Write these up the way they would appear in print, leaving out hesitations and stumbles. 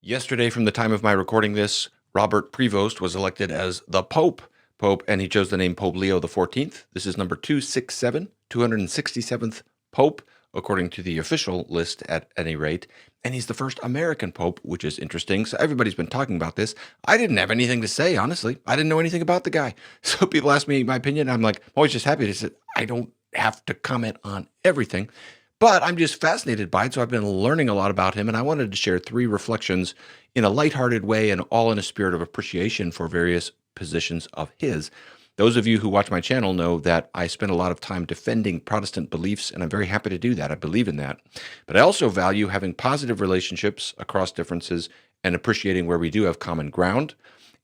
Yesterday, from the time of my recording this, Robert Prevost was elected as the Pope, and he chose the name Pope Leo XIV. This is number 267, 267th Pope, according to the official list at any rate. And he's the first American Pope, which is interesting. So everybody's been talking about this. I didn't have anything to say, honestly. I didn't know anything about the guy. So people ask me my opinion. I'm like, I'm always just happy to say I don't have to comment on everything. But I'm just fascinated by it, so I've been learning a lot about him, and I wanted to share 3 reflections in a lighthearted way and all in a spirit of appreciation for various positions of his. Those of you who watch my channel know that I spend a lot of time defending Protestant beliefs, and I'm very happy to do that. I believe in that. But I also value having positive relationships across differences and appreciating where we do have common ground.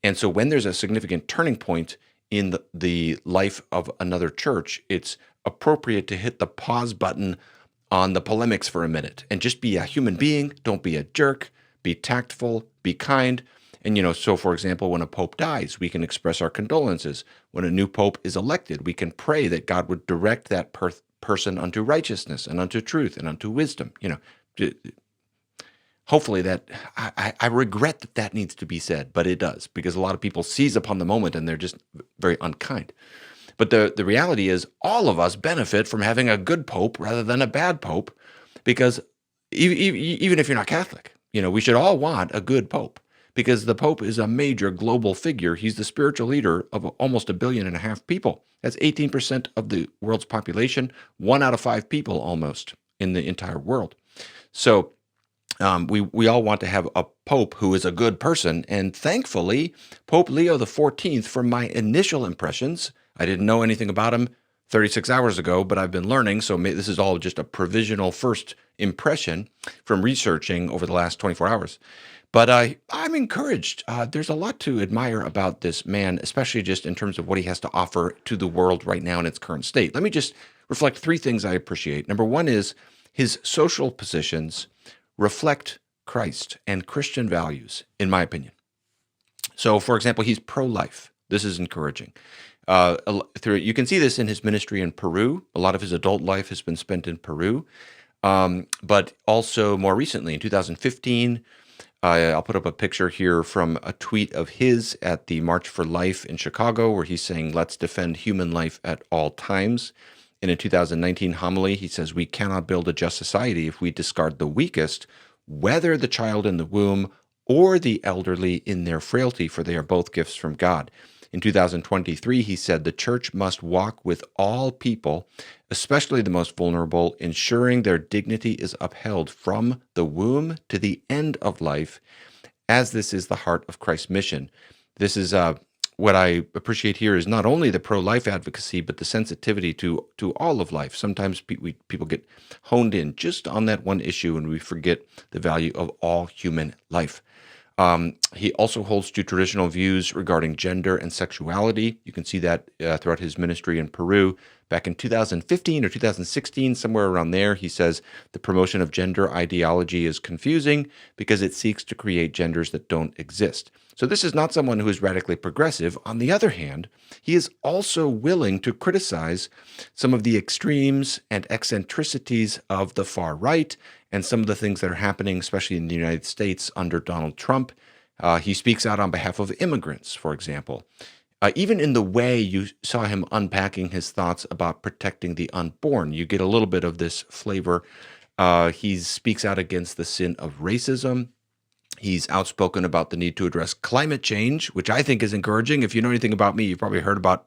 And so when there's a significant turning point in the life of another church, it's appropriate to hit the pause button on the polemics for a minute and just be a human being. Don't be a jerk, be tactful, be kind. And, so for example, when a pope dies, we can express our condolences. When a new pope is elected, we can pray that God would direct that person unto righteousness and unto truth and unto wisdom. Hopefully that, I regret that needs to be said, but it does, because a lot of people seize upon the moment and they're just very unkind. But the reality is all of us benefit from having a good pope rather than a bad pope, because even if you're not Catholic, we should all want a good pope, because the pope is a major global figure. He's the spiritual leader of almost 1.5 billion people. That's 18% of the world's population, 1 out of 5 people almost in the entire world. So we all want to have a pope who is a good person, and thankfully, Pope Leo XIV, from my initial impressions, I didn't know anything about him 36 hours ago, but I've been learning, so this is all just a provisional first impression from researching over the last 24 hours. But I'm encouraged. There's a lot to admire about this man, especially just in terms of what he has to offer to the world right now in its current state. Let me just reflect 3 things I appreciate. Number 1 is his social positions reflect Christ and Christian values, in my opinion. So, for example, he's pro-life. This is encouraging. You can see this in his ministry in Peru. A lot of his adult life has been spent in Peru. But also more recently, in 2015, I'll put up a picture here from a tweet of his at the March for Life in Chicago, where he's saying, "Let's defend human life at all times." In a 2019 homily, he says, "We cannot build a just society if we discard the weakest, whether the child in the womb or the elderly in their frailty, for they are both gifts from God." In 2023, he said, "The church must walk with all people, especially the most vulnerable, ensuring their dignity is upheld from the womb to the end of life, as this is the heart of Christ's mission." This is what I appreciate here is not only the pro-life advocacy, but the sensitivity to all of life. Sometimes people get honed in just on that one issue, and we forget the value of all human life. He also holds to traditional views regarding gender and sexuality. You can see that throughout his ministry in Peru. Back in 2015 or 2016, somewhere around there, he says the promotion of gender ideology is confusing because it seeks to create genders that don't exist. So this is not someone who is radically progressive. On the other hand, he is also willing to criticize some of the extremes and eccentricities of the far right and some of the things that are happening, especially in the United States under Donald Trump. He speaks out on behalf of immigrants, for example. Even in the way you saw him unpacking his thoughts about protecting the unborn, you get a little bit of this flavor. He speaks out against the sin of racism. He's outspoken about the need to address climate change, which I think is encouraging. If you know anything about me, you've probably heard about,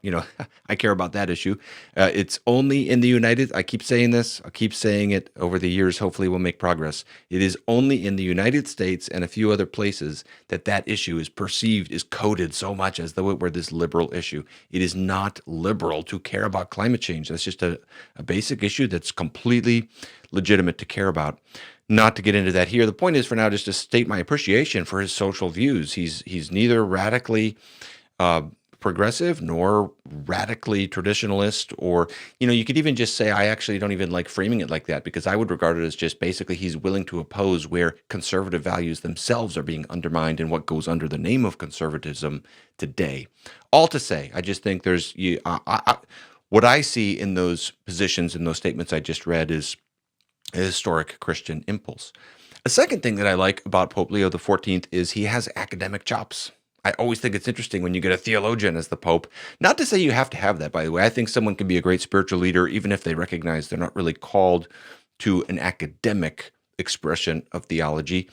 I care about that issue. It's only in the I keep saying this, I'll keep saying it over the years, hopefully we'll make progress. It is only in the United States and a few other places that issue is perceived, is coded so much as though it were this liberal issue. It is not liberal to care about climate change. That's just a basic issue that's completely legitimate to care about. Not to get into that here. The point is, for now, just to state my appreciation for his social views. He's neither radically progressive nor radically traditionalist, or, you could even just say, I actually don't even like framing it like that, because I would regard it as just basically he's willing to oppose where conservative values themselves are being undermined in what goes under the name of conservatism today. All to say, I just think there's, what I see in those positions, in those statements I just read, is a historic Christian impulse. A second thing that I like about Pope Leo XIV is he has academic chops. I always think it's interesting when you get a theologian as the Pope. Not to say you have to have that, by the way. I think someone can be a great spiritual leader even if they recognize they're not really called to an academic expression of theology.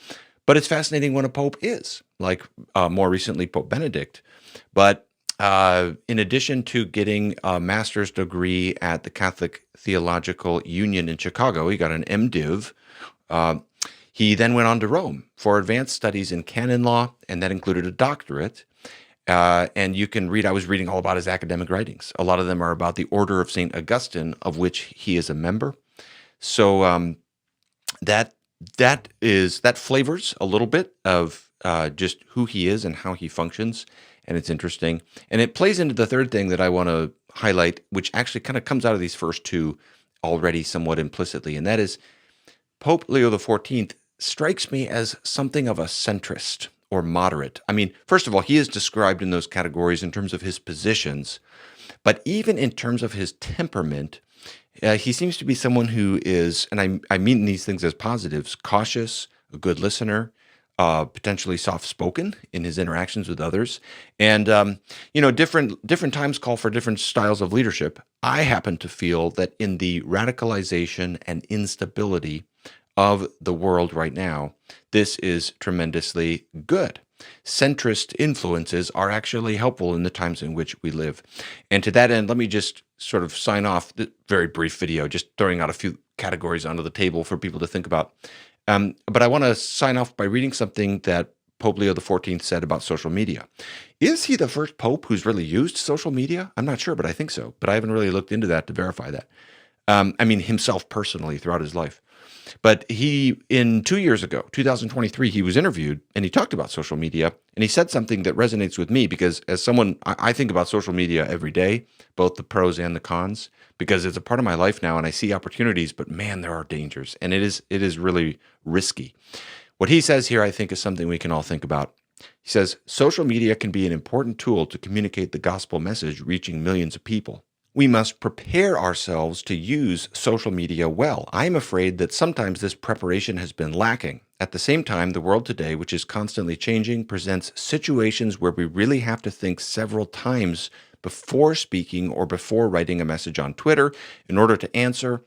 But it's fascinating when a Pope is, like more recently Pope Benedict. But in addition to getting a master's degree at the Catholic Theological Union in Chicago, he got an MDiv. He then went on to Rome for advanced studies in canon law, and that included a doctorate. And you can read, I was reading all about his academic writings. A lot of them are about the Order of St. Augustine, of which he is a member. So that flavors a little bit of just who he is and how he functions, and it's interesting. And it plays into the third thing that I want to highlight, which actually kind of comes out of these first two already somewhat implicitly, and that is Pope Leo XIV strikes me as something of a centrist or moderate. I mean, first of all, he is described in those categories in terms of his positions, but even in terms of his temperament, he seems to be someone who is, and I mean these things as positives, cautious, a good listener, potentially soft-spoken in his interactions with others. And, different times call for different styles of leadership. I happen to feel that in the radicalization and instability of the world right now, this is tremendously good. Centrist influences are actually helpful in the times in which we live. And to that end, let me just sort of sign off the very brief video, just throwing out a few categories onto the table for people to think about. But I want to sign off by reading something that Pope Leo XIV said about social media. Is he the first pope who's really used social media? I'm not sure, but I think so. But I haven't really looked into that to verify that. Himself personally throughout his life. But in 2 years ago, 2023, he was interviewed and he talked about social media, and he said something that resonates with me because as someone, I think about social media every day, both the pros and the cons, because it's a part of my life now and I see opportunities, but man, there are dangers, and it is really risky. What he says here, I think, is something we can all think about. He says, social media can be an important tool to communicate the gospel message reaching millions of people. We must prepare ourselves to use social media well. I'm afraid that sometimes this preparation has been lacking. At the same time, the world today, which is constantly changing, presents situations where we really have to think several times before speaking or before writing a message on Twitter in order to answer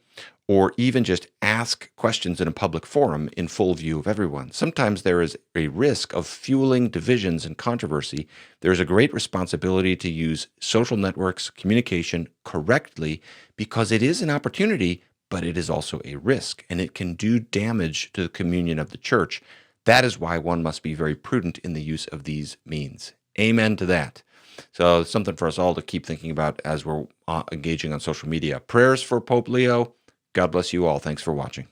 or even just ask questions in a public forum in full view of everyone. Sometimes there is a risk of fueling divisions and controversy. There is a great responsibility to use social networks, communication correctly, because it is an opportunity, but it is also a risk, and it can do damage to the communion of the church. That is why one must be very prudent in the use of these means. Amen to that. So it's something for us all to keep thinking about as we're engaging on social media. Prayers for Pope Leo. God bless you all. Thanks for watching.